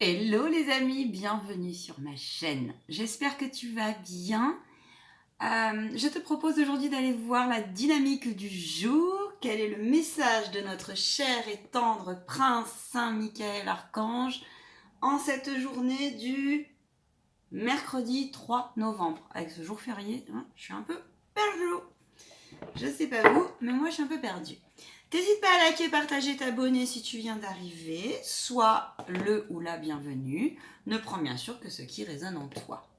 Hello les amis, bienvenue sur ma chaîne. J'espère que tu vas bien. Je te propose aujourd'hui d'aller voir la dynamique du jour. Quel est le message de notre cher et tendre prince Saint-Michael Archange en cette journée du mercredi 3 novembre. Avec ce jour férié, je suis un peu perdue. Je sais pas vous, mais moi je suis un peu perdue. N'hésite pas à liker, partager, t'abonner si tu viens d'arriver. Sois le ou la bienvenue. Ne prends bien sûr que ce qui résonne en toi.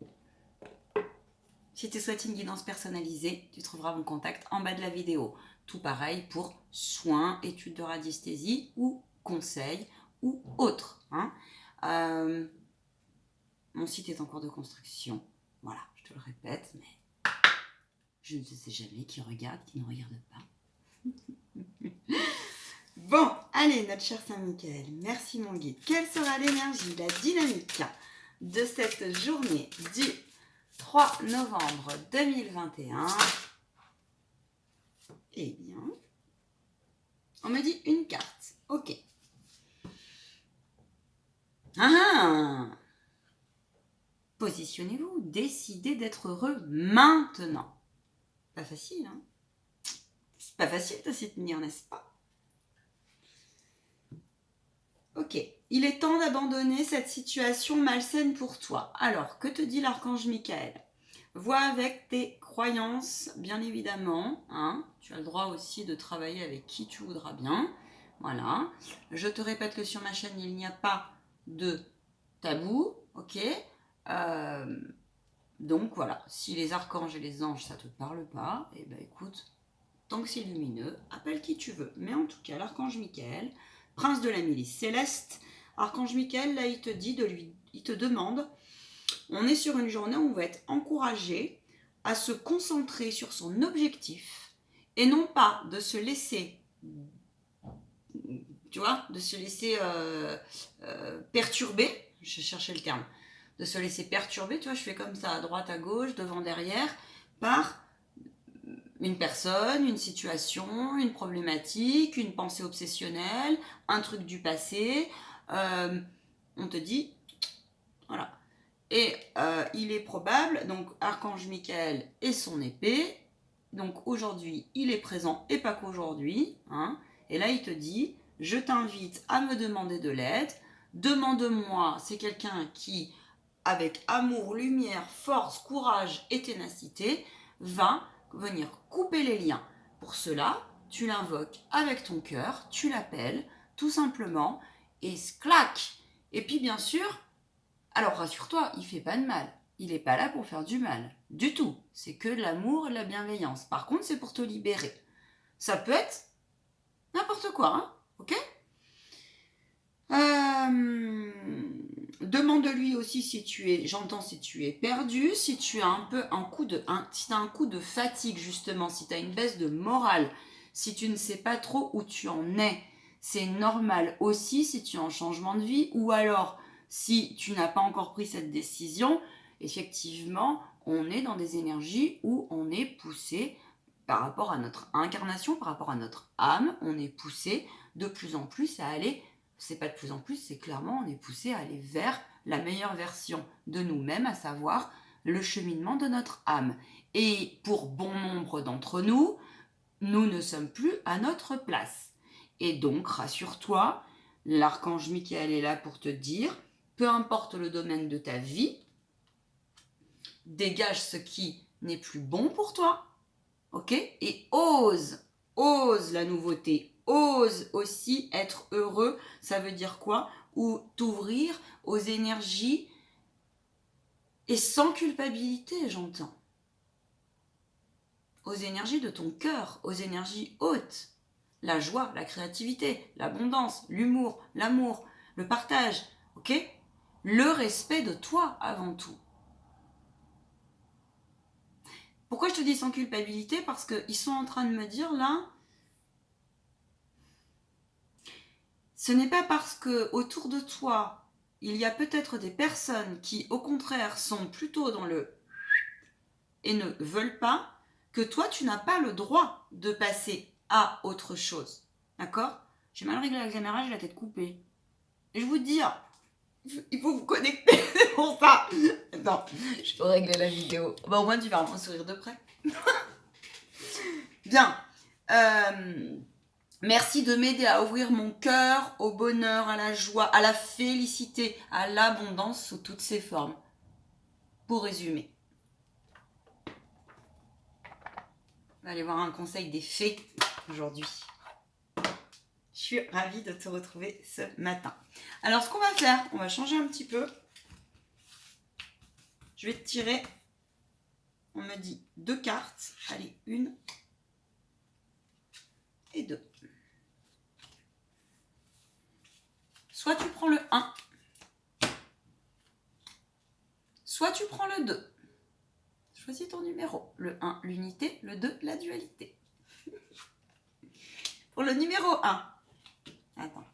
Si tu souhaites une guidance personnalisée, tu trouveras mon contact en bas de la vidéo. Tout pareil pour soins, études de radiesthésie ou conseils ou autres. Mon site est en cours de construction. Voilà, je te le répète, mais je ne sais jamais qui regarde, qui ne regarde pas. Bon, allez, notre cher Saint-Michael, merci mon guide. Quelle sera l'énergie, la dynamique de cette journée du 3 novembre 2021? Eh bien, on me dit une carte. Ok. Positionnez-vous, décidez d'être heureux maintenant. Pas facile, hein? C'est pas facile de s'y tenir, n'est-ce pas? Ok, il est temps d'abandonner cette situation malsaine pour toi. Alors, que te dit l'archange Michael? Vois avec tes croyances, bien évidemment. Tu as le droit aussi de travailler avec qui tu voudras bien. Voilà. Je te répète que sur ma chaîne, il n'y a pas de tabou. Ok. Donc voilà, si les archanges et les anges, ça ne te parle pas, eh ben écoute, tant que c'est lumineux, appelle qui tu veux. Mais en tout cas, l'archange Michael, prince de la milice céleste, archange Michael, là, il te dit il te demande, on est sur une journée où on va être encouragé à se concentrer sur son objectif et non pas de se laisser, tu vois, de se laisser perturber, je cherchais le terme, de se laisser perturber, tu vois, je fais comme ça, à droite, à gauche, devant, derrière, par une personne, une situation, une problématique, une pensée obsessionnelle, un truc du passé. On te dit, voilà. Et il est probable, donc Archange Michael et son épée, donc aujourd'hui il est présent et pas qu'aujourd'hui, et là il te dit, je t'invite à me demander de l'aide, demande-moi, c'est quelqu'un qui, avec amour, lumière, force, courage et ténacité, va venir couper les liens. Pour cela, tu l'invoques avec ton cœur, tu l'appelles tout simplement, et clac. Et puis bien sûr, alors rassure-toi, il fait pas de mal. Il n'est pas là pour faire du mal. Du tout. C'est que de l'amour et de la bienveillance. Par contre, c'est pour te libérer. Ça peut être n'importe quoi, ok? Demande-lui aussi si tu es perdu, si tu as si as un coup de fatigue justement, si tu as une baisse de morale, si tu ne sais pas trop où tu en es. C'est normal aussi si tu es en changement de vie ou alors si tu n'as pas encore pris cette décision. Effectivement, on est dans des énergies où on est poussé par rapport à notre incarnation, par rapport à notre âme, on est poussé de plus en plus à aller, c'est pas de plus en plus, c'est clairement on est poussé à aller vers la meilleure version de nous-mêmes, à savoir le cheminement de notre âme. Et pour bon nombre d'entre nous, nous ne sommes plus à notre place. Et donc, rassure-toi, l'archange Michael est là pour te dire, peu importe le domaine de ta vie, dégage ce qui n'est plus bon pour toi, ok? Et ose la nouveauté, ose aussi être heureux. Ça veut dire quoi? Ou t'ouvrir aux énergies et sans culpabilité, j'entends. Aux énergies de ton cœur, aux énergies hautes. La joie, la créativité, l'abondance, l'humour, l'amour, le partage, ok? Le respect de toi avant tout. Pourquoi je te dis sans culpabilité? Parce qu'ils sont en train de me dire là, ce n'est pas parce que autour de toi, il y a peut-être des personnes qui, au contraire, sont plutôt dans le et ne veulent pas, que toi, tu n'as pas le droit de passer à autre chose. D'accord? J'ai mal réglé la caméra, j'ai la tête coupée. Et je vous dis, Il faut vous connecter, c'est pour ça. Non, je peux régler la vidéo. Bah, au moins, tu vas avoir un sourire de près. Bien. Merci de m'aider à ouvrir mon cœur au bonheur, à la joie, à la félicité, à l'abondance sous toutes ses formes. Pour résumer, on va aller voir un conseil des fées aujourd'hui. Je suis ravie de te retrouver ce matin. Alors, ce qu'on va faire, on va changer un petit peu. Je vais te tirer, on me dit 2 cartes. Allez, 1 et 2. Soit tu prends le 1, soit tu prends le 2. Choisis ton numéro. Le 1, l'unité. Le 2, la dualité. Pour le numéro 1, attends.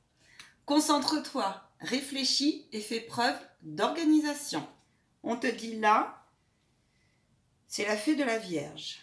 Concentre-toi, réfléchis et fais preuve d'organisation. On te dit là, c'est la fée de la Vierge.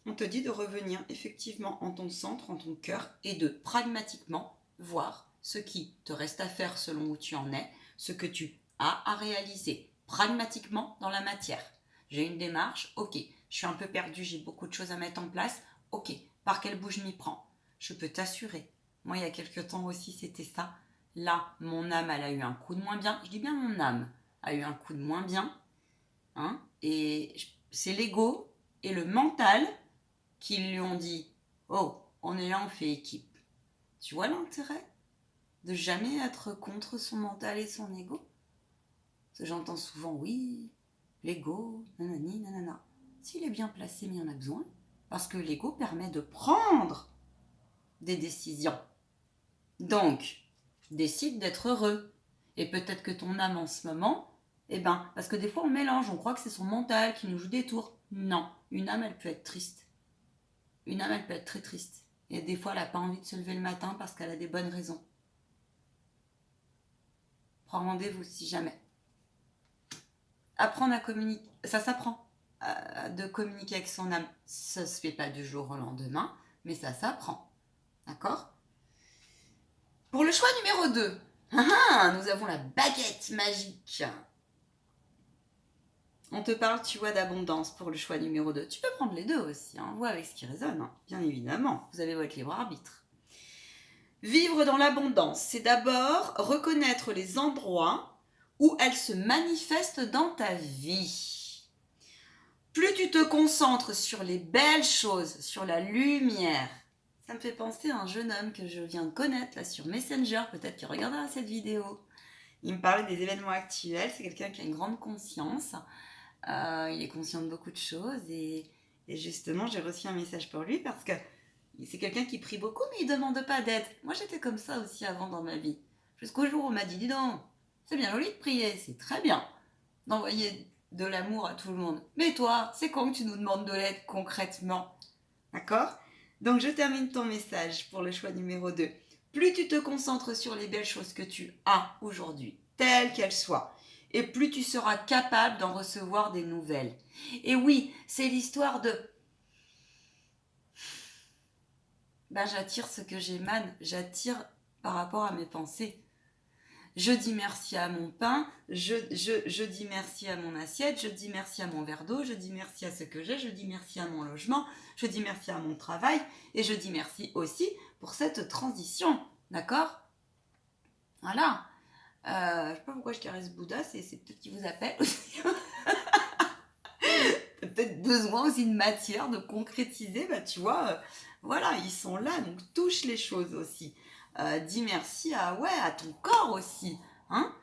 On te dit de revenir effectivement en ton centre, en ton cœur, et de pragmatiquement voir ce qui te reste à faire selon où tu en es, ce que tu as à réaliser pragmatiquement dans la matière. J'ai une démarche, ok. Je suis un peu perdue, j'ai beaucoup de choses à mettre en place, ok. Par quel bout je m'y prends? Je peux t'assurer. Moi, il y a quelques temps aussi, c'était ça. Là, mon âme, elle a eu un coup de moins bien. Je dis bien mon âme a eu un coup de moins bien. Hein, et c'est l'ego et le mental qui lui ont dit « Oh, on est là, on fait équipe. » Tu vois l'intérêt de jamais être contre son mental et son ego? Parce que j'entends souvent « Oui, l'ego, nanani, nanana. » S'il est bien placé, mais il y en a besoin. Parce que l'ego permet de prendre des décisions. Donc, décide d'être heureux. Et peut-être que ton âme en ce moment, eh ben, parce que des fois on mélange, on croit que c'est son mental qui nous joue des tours. Non, une âme elle peut être triste. Une âme elle peut être très triste. Et des fois elle n'a pas envie de se lever le matin parce qu'elle a des bonnes raisons. Prends rendez-vous si jamais. Apprendre à communiquer, ça s'apprend de communiquer avec son âme. Ça se fait pas du jour au lendemain, mais ça s'apprend. D'accord? Pour le choix numéro 2, nous avons la baguette magique. On te parle, tu vois, d'abondance pour le choix numéro 2. Tu peux prendre les deux aussi, hein, vois avec ce qui résonne, hein, bien évidemment. Vous avez votre libre arbitre. Vivre dans l'abondance, c'est d'abord reconnaître les endroits où elle se manifeste dans ta vie. Plus tu te concentres sur les belles choses, sur la lumière. Ça me fait penser à un jeune homme que je viens de connaître là sur Messenger, peut-être qu'il regardera cette vidéo. Il me parlait des événements actuels, c'est quelqu'un qui a une grande conscience. Il est conscient de beaucoup de choses et justement j'ai reçu un message pour lui parce que c'est quelqu'un qui prie beaucoup mais il ne demande pas d'aide. Moi j'étais comme ça aussi avant dans ma vie. Jusqu'au jour où on m'a dit, dis donc, c'est bien joli de prier, c'est très bien d'envoyer de l'amour à tout le monde. Mais toi, c'est quand que tu nous demandes de l'aide concrètement? D'accord? Donc je termine ton message pour le choix numéro 2. Plus tu te concentres sur les belles choses que tu as aujourd'hui, telles qu'elles soient, et plus tu seras capable d'en recevoir des nouvelles. Et oui, c'est l'histoire de... j'attire ce que j'émane, j'attire par rapport à mes pensées. Je dis merci à mon pain, je dis merci à mon assiette, je dis merci à mon verre d'eau, je dis merci à ce que j'ai, je dis merci à mon logement, je dis merci à mon travail, et je dis merci aussi pour cette transition, d'accord? Voilà. Je ne sais pas pourquoi je caresse Bouddha, c'est peut-être qu'il vous appelle aussi. Peut-être besoin aussi de matière, de concrétiser, tu vois, voilà, ils sont là, donc touche les choses aussi. Dis merci à ton corps aussi, hein.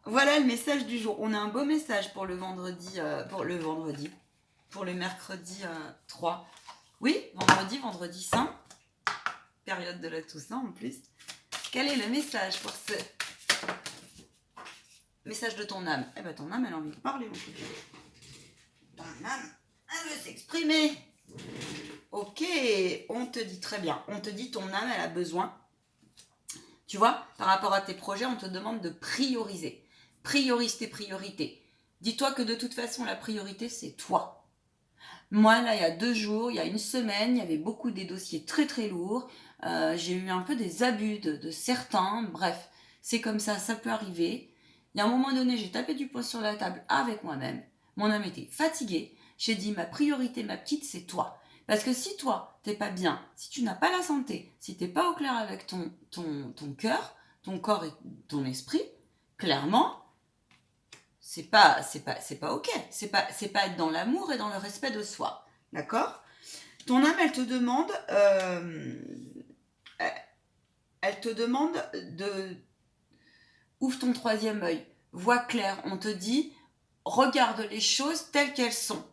Voilà le message du jour. On a un beau message pour le vendredi, pour le mercredi 3. Oui, vendredi saint, période de la Toussaint en plus. Quel est le message pour ce message de ton âme? Eh ben ton âme, elle a envie de parler en tout cas. Ton âme, elle veut s'exprimer. Ok, on te dit très bien. On te dit ton âme, elle a besoin. Tu vois, par rapport à tes projets, on te demande de prioriser. Priorise tes priorités. Dis-toi que de toute façon, la priorité, c'est toi. Moi, là, il y a 2 jours, il y a une semaine, il y avait beaucoup des dossiers très très lourds. J'ai eu un peu des abus de certains. Bref, c'est comme ça peut arriver. Il y a un moment donné, j'ai tapé du poing sur la table avec moi-même. Mon âme était fatiguée. J'ai dit, ma priorité, ma petite, c'est toi. Parce que si toi, t'es pas bien, si tu n'as pas la santé, si t'es pas au clair avec ton cœur, ton corps et ton esprit, clairement, c'est pas ok. C'est pas être dans l'amour et dans le respect de soi. D'accord? Ton âme, elle te demande de ouvre ton troisième œil, vois clair. On te dit, regarde les choses telles qu'elles sont.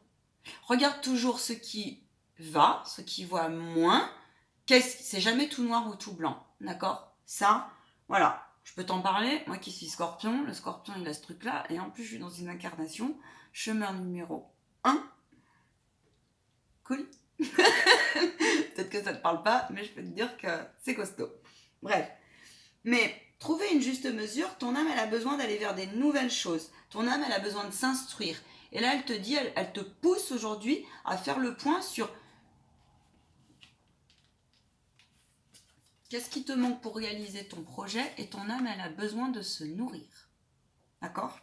Regarde toujours ce qui va, ce qui va moins. C'est jamais tout noir ou tout blanc, d'accord? Ça, voilà. Je peux t'en parler, moi qui suis scorpion, le scorpion il a ce truc-là, et en plus je suis dans une incarnation, chemin numéro 1. Cool. Peut-être que ça ne te parle pas, mais je peux te dire que c'est costaud. Bref. Mais trouver une juste mesure, ton âme elle a besoin d'aller vers des nouvelles choses. Ton âme elle a besoin de s'instruire. Et là elle te dit, elle te pousse aujourd'hui à faire le point sur qu'est-ce qui te manque pour réaliser ton projet, et ton âme elle a besoin de se nourrir. D'accord?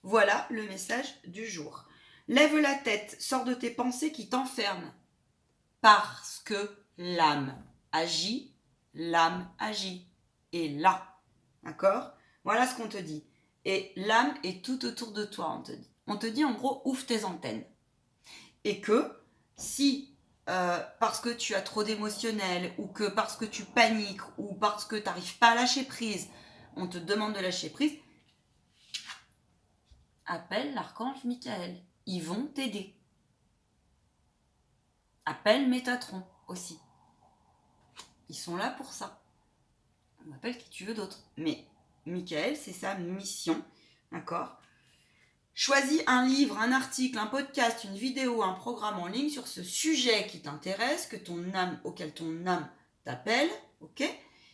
Voilà le message du jour. Lève la tête, sors de tes pensées qui t'enferment. Parce que l'âme agit et là. D'accord? Voilà ce qu'on te dit. Et l'âme est tout autour de toi, on te dit. On te dit en gros, ouvre tes antennes. Et que si, parce que tu as trop d'émotionnel, ou que parce que tu paniques, ou parce que tu n'arrives pas à lâcher prise, on te demande de lâcher prise, appelle l'archange Michael. Ils vont t'aider. Appelle Métatron aussi. Ils sont là pour ça. On appelle qui tu veux d'autre. Mais Michael, c'est sa mission. D'accord? Choisis un livre, un article, un podcast, une vidéo, un programme en ligne sur ce sujet qui t'intéresse, auquel ton âme t'appelle. Ok?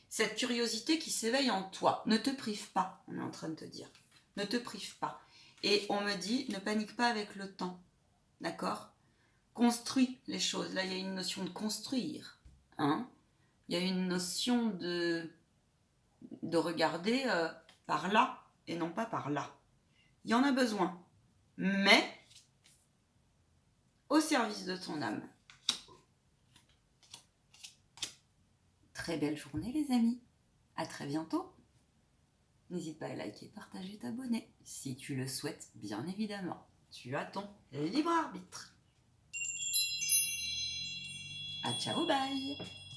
Cette curiosité qui s'éveille en toi. Ne te prive pas, on est en train de te dire. Ne te prive pas. Et on me dit, ne panique pas avec le temps. D'accord? Construis les choses. Là, il y a une notion de construire. Hein? Il y a une notion de regarder par là et non pas par là. Il y en a besoin, mais au service de ton âme. Très belle journée les amis. À très bientôt. N'hésite pas à liker, partager, t'abonner, si tu le souhaites, bien évidemment. Tu as ton libre arbitre. À ciao, bye.